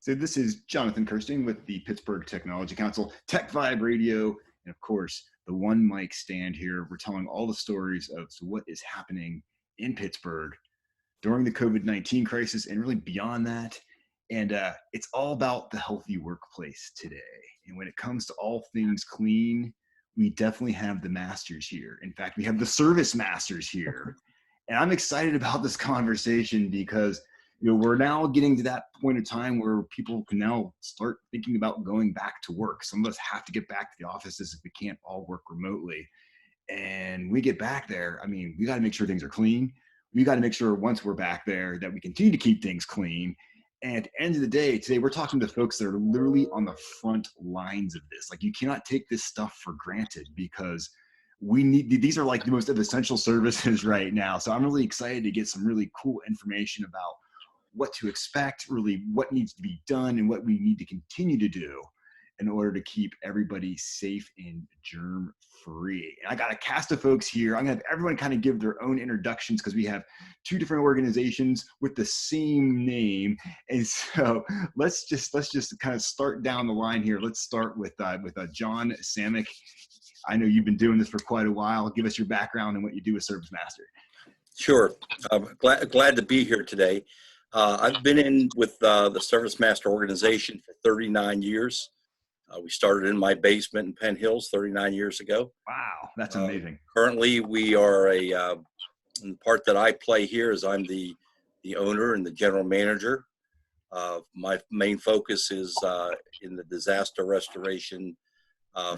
So this is Jonathan Kirsting with the Pittsburgh Technology Council, Tech Vibe Radio, and of course, the one mic stand here. We're telling all the stories of what is happening in Pittsburgh during the COVID-19 crisis and really beyond that. And it's all about the healthy workplace today. And when it comes to all things clean, we definitely have the masters here. In fact, we have the ServiceMasters here. And I'm excited about this conversation because we're now getting to that point of time where people can now start thinking about going back to work. Some of us have to get back to the offices if we can't all work remotely. And we get back there, I mean, we got to make sure things are clean. We got to make sure once we're back there that we continue to keep things clean. And at the end of the day, today we're talking to folks that are literally on the front lines of this. Like, you cannot take this stuff for granted because these are like the most essential services right now. So I'm really excited to get some really cool information about what to expect, really what needs to be done and what we need to continue to do in order to keep everybody safe and germ free. And I got a cast of folks here. I'm gonna have everyone kind of give their own introductions because we have two different organizations with the same name. And so let's just kind of start down the line here. Let's start with John Samek. I know you've been doing this for quite a while. Give us your background and what you do with ServiceMaster. Sure. I'm glad to be here today. I've been in with the ServiceMaster organization for 39 years. We started in my basement in Penn Hills 39 years ago. Wow, that's amazing. Currently, we are and the part that I play here is I'm the owner and the general manager. My main focus is in the disaster restoration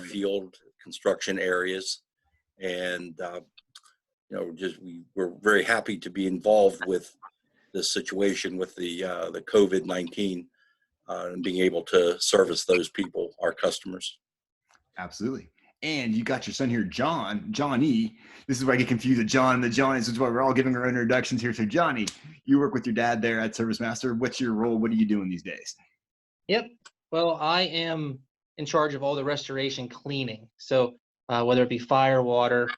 field, construction areas, and we're very happy to be involved with this situation with the COVID-19 and being able to service those people, our customers. Absolutely. And you got your son here, Johnny. This is where I get confused with John and the Johnnies. This is why we're all giving our introductions here. So Johnny, you work with your dad there at ServiceMaster. What's your role? What are you doing these days? Yep. Well, I am in charge of all the restoration cleaning. So whether it be fire, water,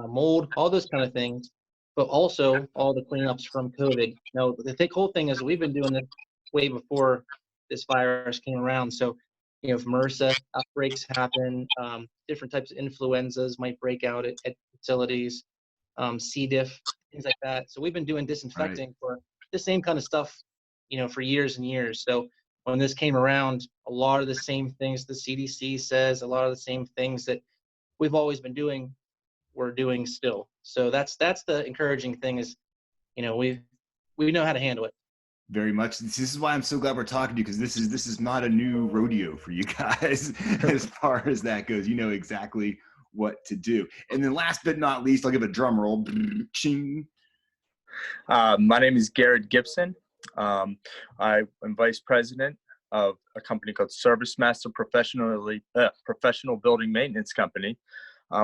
mold, all those kind of things, but also all the cleanups from COVID. Now, the whole thing is we've been doing this way before this virus came around. So, if MRSA outbreaks happen, different types of influenzas might break out at facilities, C. diff, things like that. So we've been doing disinfecting for the same kind of stuff, for years and years. So when this came around, a lot of the same things the CDC says, a lot of the same things that we've always been doing, we're doing still. So that's the encouraging thing is, we know how to handle it. Very much. This is why I'm so glad we're talking to you, because this is not a new rodeo for you guys as far as that goes. You know exactly what to do. And then last but not least, I'll give a drum roll. My name is Garret Gibson. I am vice president of a company called ServiceMaster Professional Building Maintenance Company.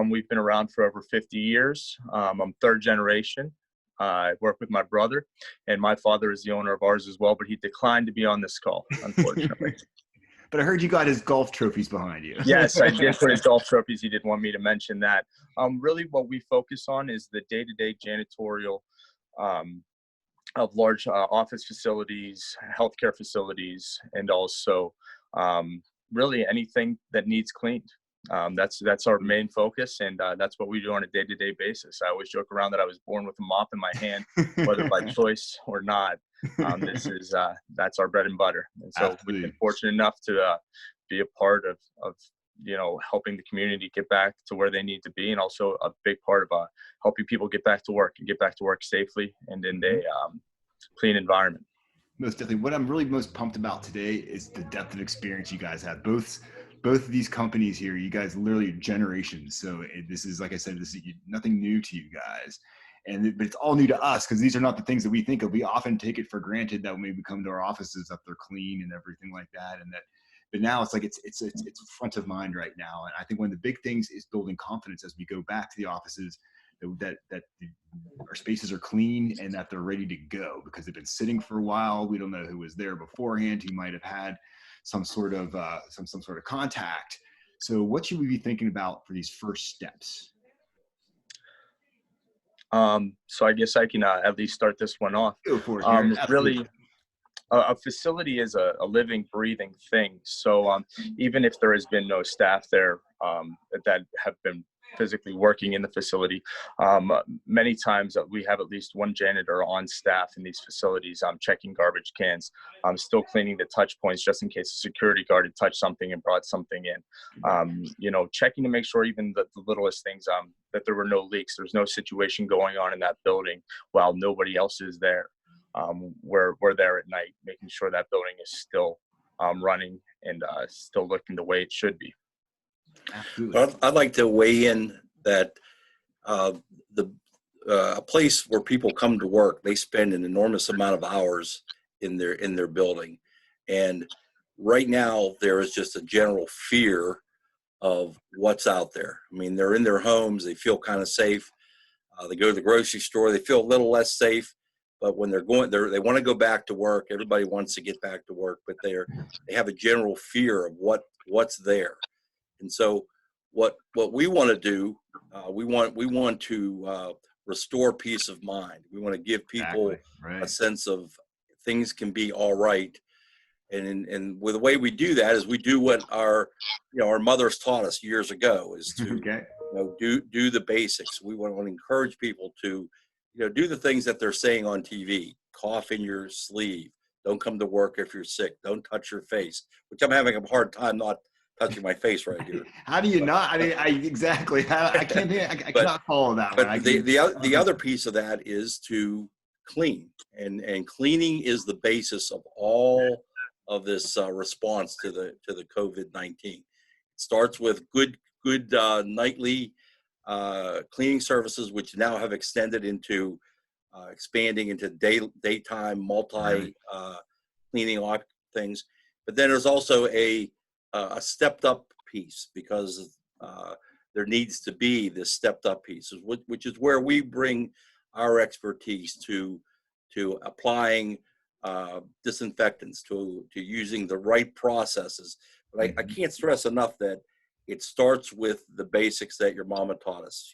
We've been around for over 50 years. I'm third generation. I work with my brother, and my father is the owner of ours as well, but he declined to be on this call, unfortunately. But I heard you got his golf trophies behind you. Yes, I did put his golf trophies. He did want me to mention that. Really what we focus on is the day-to-day janitorial of large office facilities, healthcare facilities, and also really anything that needs cleaned. That's our main focus, and that's what we do on a day-to-day basis. I always joke around that I was born with a mop in my hand, whether by choice or not. That's our bread and butter. And so we've been fortunate enough to be a part of helping the community get back to where they need to be, and also a big part of helping people get back to work and get back to work safely and in a clean environment. Most definitely. What I'm really most pumped about today is the depth of experience you guys have. Both of these companies here, you guys literally generations. So this is, like I said, this is nothing new to you guys. But it's all new to us because these are not the things that we think of. We often take it for granted that when we come to our offices that they're clean and everything like that. But now it's like it's front of mind right now. And I think one of the big things is building confidence as we go back to the offices that our spaces are clean and that they're ready to go because they've been sitting for a while. We don't know who was there beforehand. Who might have had some sort of contact. So what should we be thinking about for these first steps? So I guess I can at least start this one off. Go for it. Really, a facility is a living, breathing thing. So even if there has been no staff there that have been physically working in the facility, many times we have at least one janitor on staff in these facilities, checking garbage cans, still cleaning the touch points just in case a security guard had touched something and brought something in. You know, checking to make sure even the littlest things, that there were no leaks, there's no situation going on in that building while nobody else is there. We're there at night, making sure that building is still running and still looking the way it should be. Absolutely. Well, I'd like to weigh in that a place where people come to work, they spend an enormous amount of hours in their building, and right now there is just a general fear of what's out there. I mean, they're in their homes, they feel kind of safe. They go to the grocery store, they feel a little less safe. But when they want to go back to work. Everybody wants to get back to work, but they have a general fear of what's there. And so, what we want to do, we want to restore peace of mind. We want to give people a sense of things can be all right. And with the way we do that is we do what our mothers taught us years ago, is to do the basics. We want to encourage people to do the things that they're saying on TV. Cough in your sleeve. Don't come to work if you're sick. Don't touch your face, which I'm having a hard time not touching my face right here. How do you not? I mean, exactly. I can't. I cannot follow that. But the other piece of that is to clean, and cleaning is the basis of all of this response to the COVID-19. It starts with good nightly cleaning services, which now have extended into expanding into daytime multi cleaning things. But then there's also a stepped up piece, because there needs to be this stepped up piece, which is where we bring our expertise to applying disinfectants, to using the right processes. But I can't stress enough that it starts with the basics that your mama taught us.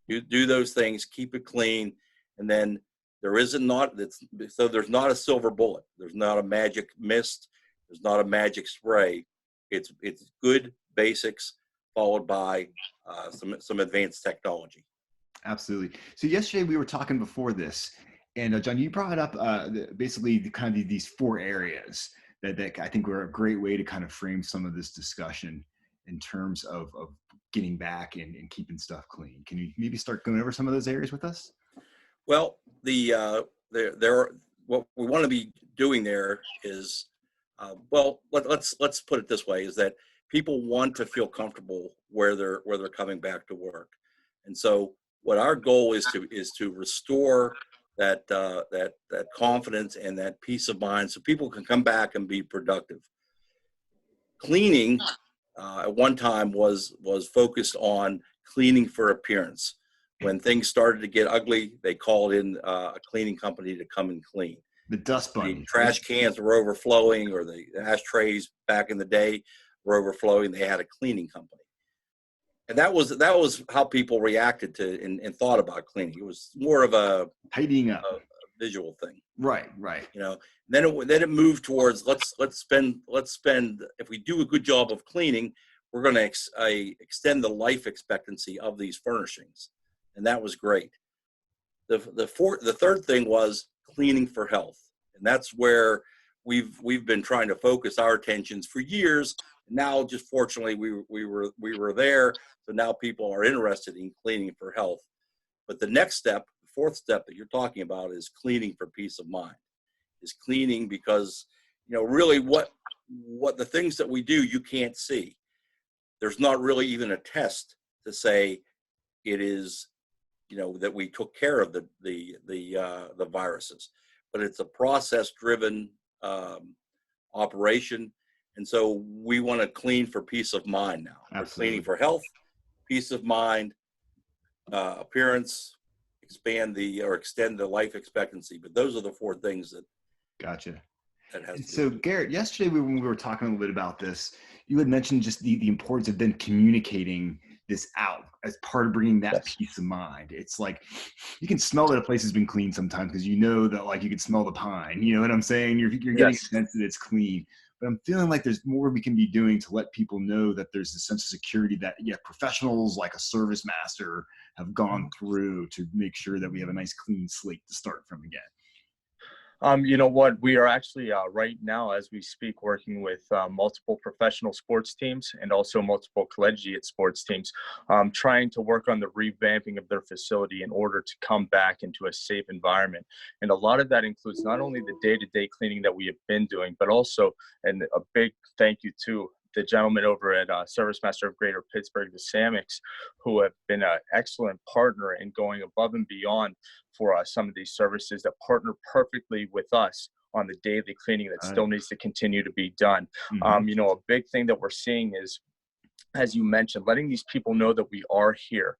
Do those things, keep it clean, and then there's not a silver bullet. There's not a magic mist. There's not a magic spray. It's good basics followed by some advanced technology. Absolutely. So yesterday we were talking before this, and John, you brought up basically these 4 areas that I think were a great way to kind of frame some of this discussion in terms of getting back and keeping stuff clean. Can you maybe start going over some of those areas with us? Well, what we want to be doing there is, let's put it this way, is that people want to feel comfortable where they're coming back to work. And so what our goal is to restore that confidence and that peace of mind, so people can come back and be productive. Cleaning at one time was focused on cleaning for appearance. When things started to get ugly, they called in a cleaning company to come and clean. The dust bunny. The trash cans were overflowing, or the ashtrays back in the day were overflowing. They had a cleaning company. And that was how people reacted to and thought about cleaning. It was more of a tidying up, a visual thing. Right. Then it moved towards let's spend. If we do a good job of cleaning, we're going to extend the life expectancy of these furnishings, and that was great. The third thing was cleaning for health, and that's where we've been trying to focus our attentions for years. Now, just fortunately, we were there, so now people are interested in cleaning for health. But the next step, the 4th step that you're talking about, is cleaning for peace of mind. Is cleaning because really what the things that we do you can't see. There's not really even a test to say it is that we took care of the viruses, but it's a process-driven operation. And so we want to clean for peace of mind now. Absolutely. We're cleaning for health, peace of mind, appearance, extend the life expectancy. But those are the 4 things that. Gotcha. So Garrett, yesterday when we were talking a little bit about this, you had mentioned just the importance of then communicating this out as part of bringing that Yes. peace of mind. It's like you can smell that a place has been clean sometimes because you know that, like, you can smell the pine. You know what I'm saying? You're getting a Yes. sense that it's clean. But I'm feeling like there's more we can be doing to let people know that there's a sense of security that, yeah, professionals like a ServiceMaster have gone through to make sure that we have a nice clean slate to start from again. You know what? We are actually right now, as we speak, working with multiple professional sports teams and also multiple collegiate sports teams, trying to work on the revamping of their facility in order to come back into a safe environment. And a lot of that includes not only the day-to-day cleaning that we have been doing, but also, and a big thank you to the gentleman over at ServiceMaster of Greater Pittsburgh, the Sameks, who have been an excellent partner in going above and beyond for some of these services that partner perfectly with us on the daily cleaning that still needs to continue to be done. You know, a big thing that we're seeing is, as you mentioned, letting these people know that we are here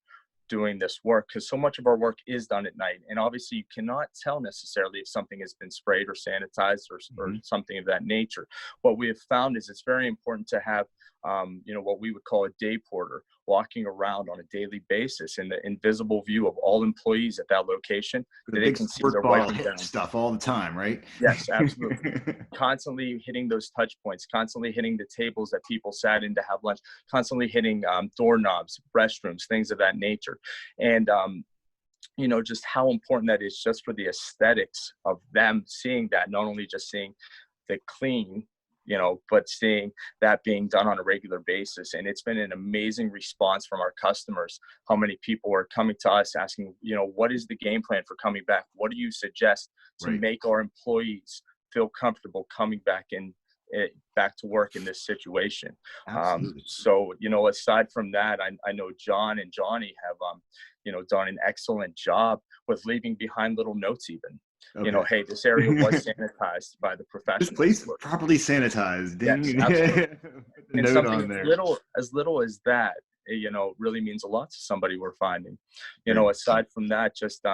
doing this work, because so much of our work is done at night, and obviously you cannot tell necessarily if something has been sprayed or sanitized or something of that nature. What we have found is it's very important to have you know, what we would call a day porter walking around on a daily basis in the invisible view of all employees at that location, that they can see they're wiping down stuff all the time, right? Yes, absolutely. Constantly hitting those touch points, constantly hitting the tables that people sat in to have lunch, constantly hitting doorknobs, restrooms, things of that nature. And, you know, just how important that is just for the aesthetics of them seeing that, not only just seeing the clean, you know, but seeing that being done on a regular basis. And it's been an amazing response from our customers, how many people are coming to us asking, you know, what is the game plan for coming back? What do you suggest to make our employees feel comfortable coming back in, back to work in this situation? So, you know, aside from that, I know John and Johnny have, you know, done an excellent job with leaving behind little notes even. You know, hey, this area was sanitized by the professionals. This place is properly sanitized. Ding. Yes, absolutely. And Note something on there. as little as that, you know, really means a lot to somebody we're finding. You know, aside from that, just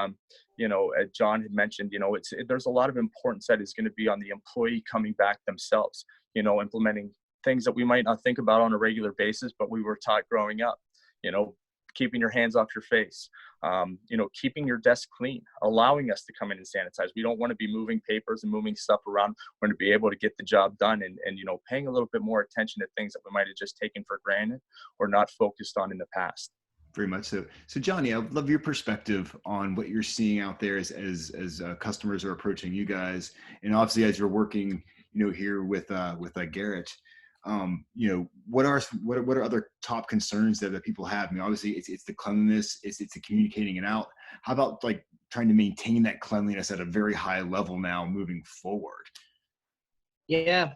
you know, John had mentioned, you know, there's a lot of importance that is going to be on the employee coming back themselves. You know, implementing things that we might not think about on a regular basis, but we were taught growing up. You know, keeping your hands off your face, you know, keeping your desk clean, allowing us to come in and sanitize. We don't want to be moving papers and moving stuff around. We're going to be able to get the job done, and, you know, paying a little bit more attention to things that we might have just taken for granted or not focused on in the past. Very much so. So Johnny, I'd love your perspective on what you're seeing out there as customers are approaching you guys. And obviously as you're working, you know, here with Garrett, you know, what are other top concerns that people have? I mean, obviously it's the cleanliness, it's the communicating it out. How about like trying to maintain that cleanliness at a very high level now moving forward? Yeah.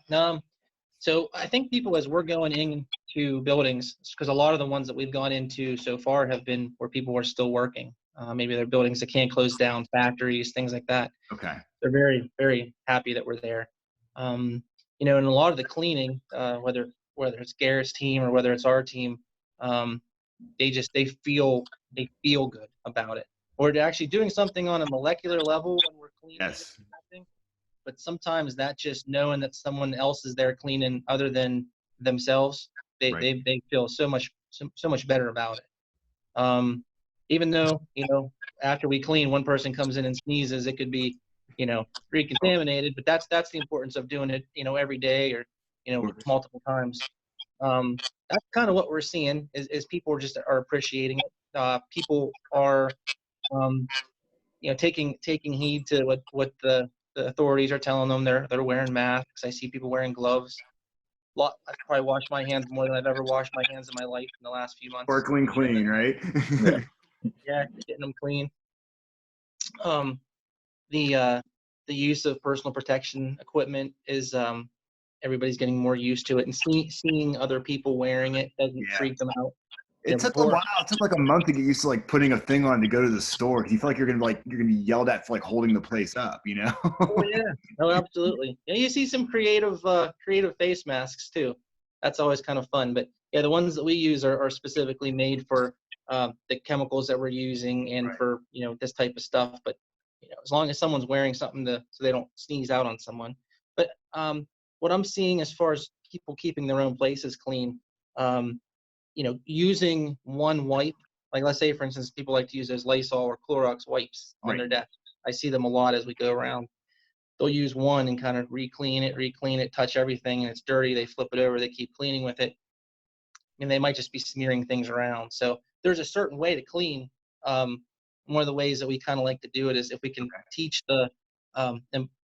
So I think people, as we're going into buildings, because a lot of the ones that we've gone into so far have been where people are still working. Maybe they're buildings that can't close down, factories, things like that. Okay. They're very, very happy that we're there. You know, and a lot of the cleaning, whether it's Garrett's team or whether it's our team, they feel good about it. We're actually doing something on a molecular level when we're cleaning. Yes. But sometimes that just knowing that someone else is there cleaning other than themselves, they feel so much better about it. Even though, you know, after we clean, one person comes in and sneezes, it could be, you know, recontaminated, but that's the importance of doing it, you know, every day or, you know, multiple times. That's kind of what we're seeing is people are appreciating it. People are, you know, taking heed to what the authorities are telling them. They're wearing masks. I see people wearing gloves. I've probably washed my hands more than I've ever washed my hands in my life in the last few months. Sparkling clean, right? Yeah, getting them clean. The use of personal protection equipment is everybody's getting more used to it, and seeing other people wearing it doesn't freak them out. It took a while. It took like a month to get used to like putting a thing on to go to the store, because you feel like you're gonna be yelled at for like holding the place up, you know? Oh yeah, no, absolutely. Yeah, you see some creative face masks too. That's always kind of fun. But yeah, the ones that we use are specifically made for the chemicals that we're using and for, you know, this type of stuff. But you know, as long as someone's wearing something so they don't sneeze out on someone. But what I'm seeing as far as people keeping their own places clean, using one wipe, like let's say, for instance, people like to use those Lysol or Clorox wipes on their desk. I see them a lot as we go around. They'll use one and kind of re-clean it, touch everything, and it's dirty. They flip it over, they keep cleaning with it, and they might just be smearing things around. So there's a certain way to clean. One of the ways that we kind of like to do it is if we can teach the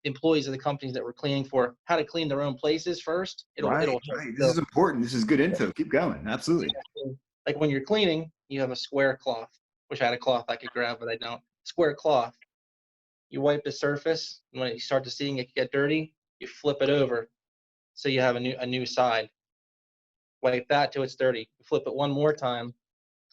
employees of the companies that we're cleaning for how to clean their own places first. It'll help. This is important. This is good info. Keep going. Absolutely. Like when you're cleaning, you have a square cloth. Wish I had a cloth I could grab, but I don't. Square cloth. You wipe the surface, and when you start to see it get dirty, you flip it over, so you have a new side. Wipe that till it's dirty. You flip it one more time,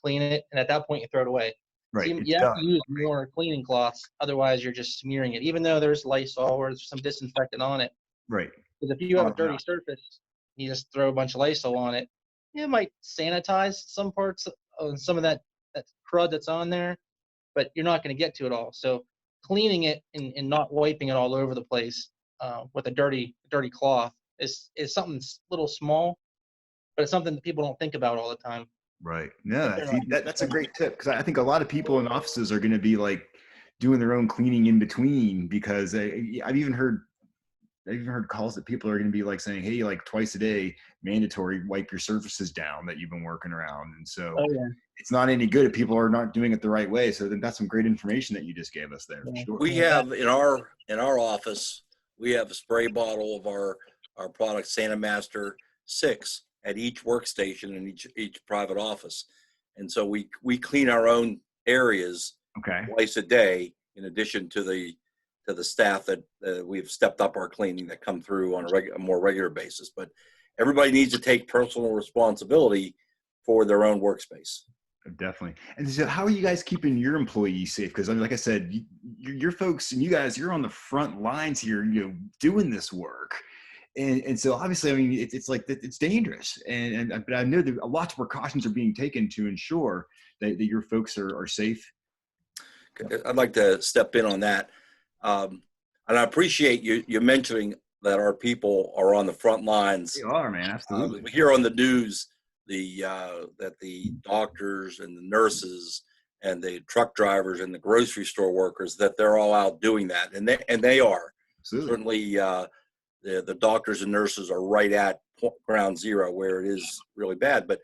clean it, and at that point you throw it away. Right. So you have to use more cleaning cloths, otherwise you're just smearing it. Even though there's Lysol or there's some disinfectant on it. Right. Because if you have a dirty surface, you just throw a bunch of Lysol on it. It might sanitize some parts, some of that crud that's on there, but you're not going to get to it all. So cleaning it and not wiping it all over the place with a dirty cloth is something little small, but it's something that people don't think about all the time. Right. No, that's a great tip, because I think a lot of people in offices are going to be like doing their own cleaning in between, because I've even heard calls that people are going to be like saying, hey, like twice a day, mandatory, wipe your surfaces down that you've been working around. And so it's not any good if people are not doing it the right way. So then that's some great information that you just gave us there. For sure. We have in our office, we have a spray bottle of our product, ServiceMaster 6, at each workstation in each private office. And so we clean our own areas twice a day, in addition to the staff that we've stepped up our cleaning that come through on a more regular basis. But everybody needs to take personal responsibility for their own workspace. Definitely. And so how are you guys keeping your employees safe? Because I mean, like I said, your folks and you guys, you're on the front lines here, doing this work. And so obviously, I mean, it's like, it's dangerous. But I know that lots of precautions are being taken to ensure that your folks are safe. I'd like to step in on that. And I appreciate you mentioning that our people are on the front lines. They are, man. Absolutely. We hear on the news that the doctors and the nurses and the truck drivers and the grocery store workers, that they're all out doing that, and they are. Absolutely. Certainly, the doctors and nurses are right at ground zero where it is really bad. But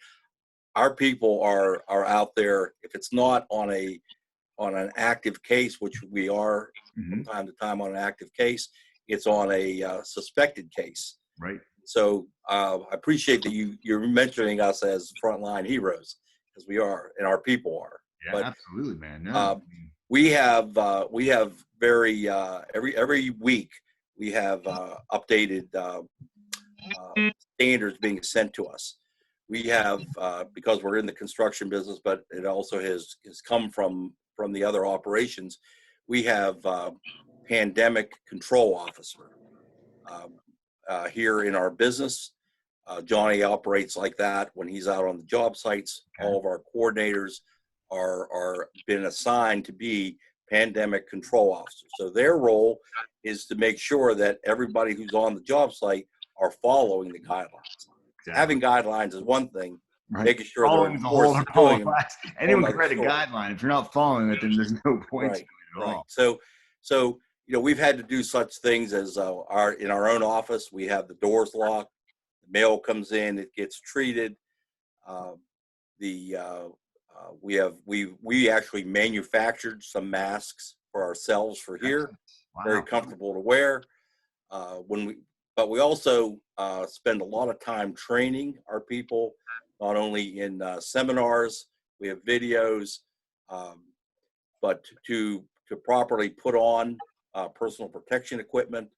our people are out there. If it's not on an active case, which we are from time to time on an active case, it's on a suspected case. Right. So I appreciate that you're mentioning us as frontline heroes, because we are, and our people are. Yeah, but, absolutely, man. No. We have very every week we have updated standards being sent to us. We have because we're in the construction business, but it also has come from the other operations. We have pandemic control officer here in our business. Johnny operates like that when he's out on the job sites. Okay. All of our coordinators are been assigned to be pandemic control officers. So their role is to make sure that everybody who's on the job site are following the guidelines. Exactly. Having guidelines is one thing. Right. Making sure they're enforced. Anyone can write a guideline. If you're not following it, then there's no point to it at all. So we've had to do such things as in our own office, we have the doors locked, the mail comes in, it gets treated. We actually manufactured some masks for ourselves for here. Wow. Very comfortable to wear. But we also spend a lot of time training our people, not only in seminars, we have videos, but to properly put on personal protection equipment,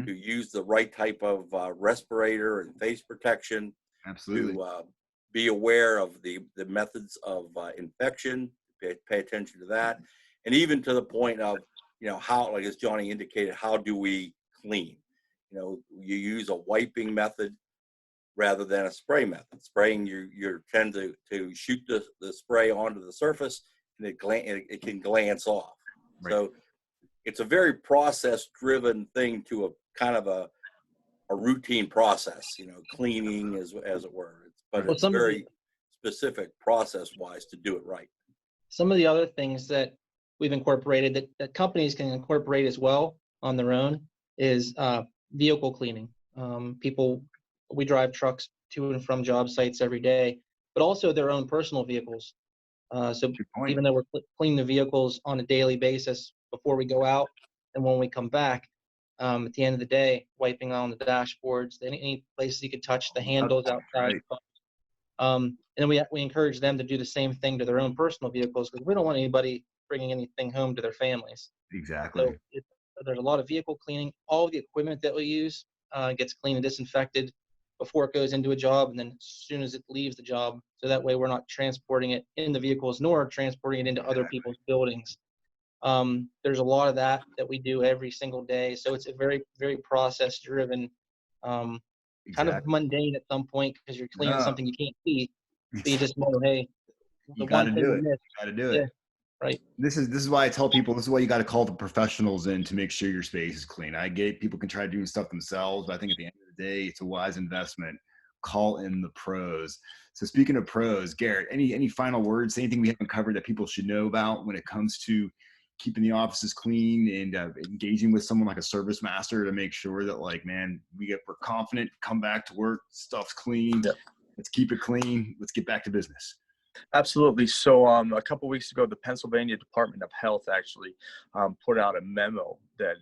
to use the right type of respirator and face protection. Absolutely. To be aware of the methods of infection, pay attention to that, and even to the point of, how, like as Johnny indicated, how do we clean? You use a wiping method rather than a spray method. Spraying, you tend to shoot the spray onto the surface, and it can glance off. Right. So it's a very process-driven thing to a kind of a routine process, cleaning as it were. But it's very specific process-wise to do it right. Some of the other things that we've incorporated that companies can incorporate as well on their own is vehicle cleaning. We drive trucks to and from job sites every day, but also their own personal vehicles. So Good point. even though we're cleaning the vehicles on a daily basis before we go out and when we come back, at the end of the day, wiping on the dashboards, any places you could touch, the handles outside. Right. And then we encourage them to do the same thing to their own personal vehicles because we don't want anybody bringing anything home to their families. Exactly. So there's a lot of vehicle cleaning. All the equipment that we use gets cleaned and disinfected before it goes into a job and then as soon as it leaves the job. So that way we're not transporting it in the vehicles nor transporting it into other people's buildings. There's a lot of that we do every single day. So it's a very, very process driven, kind of mundane at some point because you're cleaning something you can't see. But you just know, hey, you got to do it. You got to do it. Yeah, right. This is why I tell people, this is why you got to call the professionals in to make sure your space is clean. I get people can try doing stuff themselves, but I think at the end of the day, it's a wise investment. Call in the pros. So speaking of pros, Garrett, any final words, anything we haven't covered that people should know about when it comes to keeping the offices clean and engaging with someone like a ServiceMaster to make sure that, like, man, we're confident, come back to work, stuff's clean. Yep. Let's keep it clean. Let's get back to business. Absolutely. So a couple weeks ago, the Pennsylvania Department of Health actually put out a memo that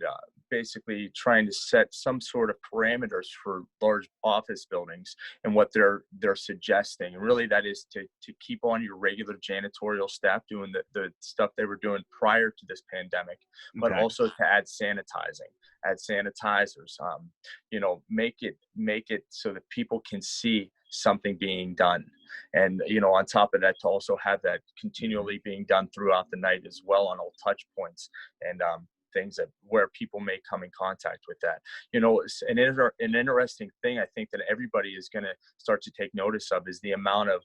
basically trying to set some sort of parameters for large office buildings and what they're suggesting. And really that is to keep on your regular janitorial staff doing the stuff they were doing prior to this pandemic, but also to add sanitizing, add sanitizers, make it so that people can see something being done. And, on top of that, to also have that continually being done throughout the night as well on all touch points and things where people may come in contact with that. An interesting thing I think that everybody is going to start to take notice of is the amount of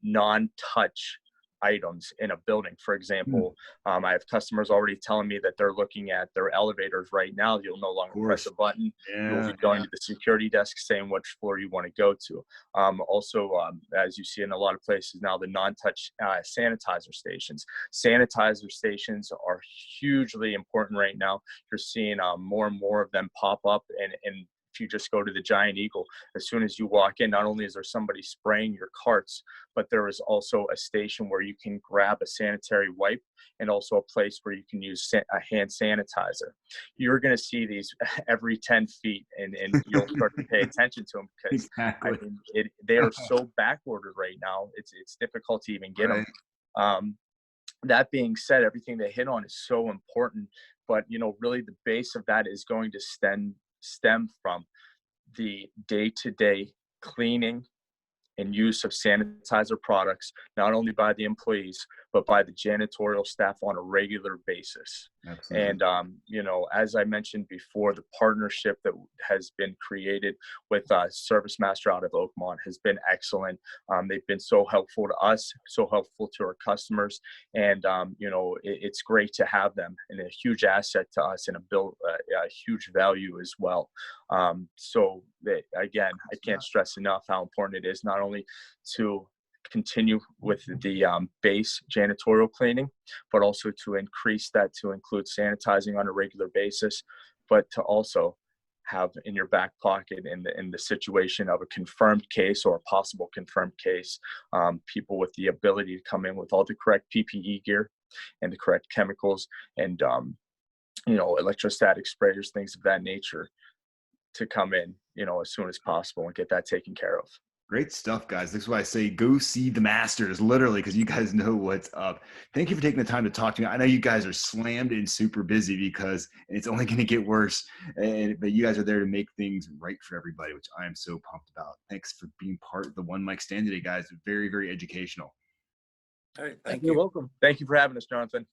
non-touch items in a building. For example, I have customers already telling me that they're looking at their elevators right now. You'll no longer press a button. You'll be going to the security desk saying which floor you want to go to. Also, as you see in a lot of places now, the non-touch sanitizer stations. Sanitizer stations are hugely important right now. You're seeing more and more of them pop up, and if you just go to the Giant Eagle, as soon as you walk in, not only is there somebody spraying your carts, but there is also a station where you can grab a sanitary wipe and also a place where you can use a hand sanitizer. You're going to see these every 10 feet and you'll start to pay attention to them because they are so backordered right now. It's difficult to even get them. That being said, everything they hit on is so important, but really the base of that is going to stem from the day-to-day cleaning and use of sanitizer products, not only by the employees, but by the janitorial staff on a regular basis. Absolutely. And, as I mentioned before, the partnership that has been created with ServiceMaster out of Oakmont has been excellent. They've been so helpful to us, so helpful to our customers. And, it's great to have them and a huge asset to us and a huge value as well. Again, I can't stress enough how important it is not only to continue with the base janitorial cleaning, but also to increase that to include sanitizing on a regular basis, but to also have in your back pocket in the situation of a confirmed case or a possible confirmed case, people with the ability to come in with all the correct PPE gear and the correct chemicals and, electrostatic sprayers, things of that nature to come in, as soon as possible and get that taken care of. Great stuff, guys. This is why I say go see the masters, literally, because you guys know what's up. Thank you for taking the time to talk to me. I know you guys are slammed and super busy because it's only going to get worse, but you guys are there to make things right for everybody, which I am so pumped about. Thanks for being part of the One Mic Stand today, guys. Very, very educational. All right, thank You're you. welcome. Thank you for having us, Jonathan.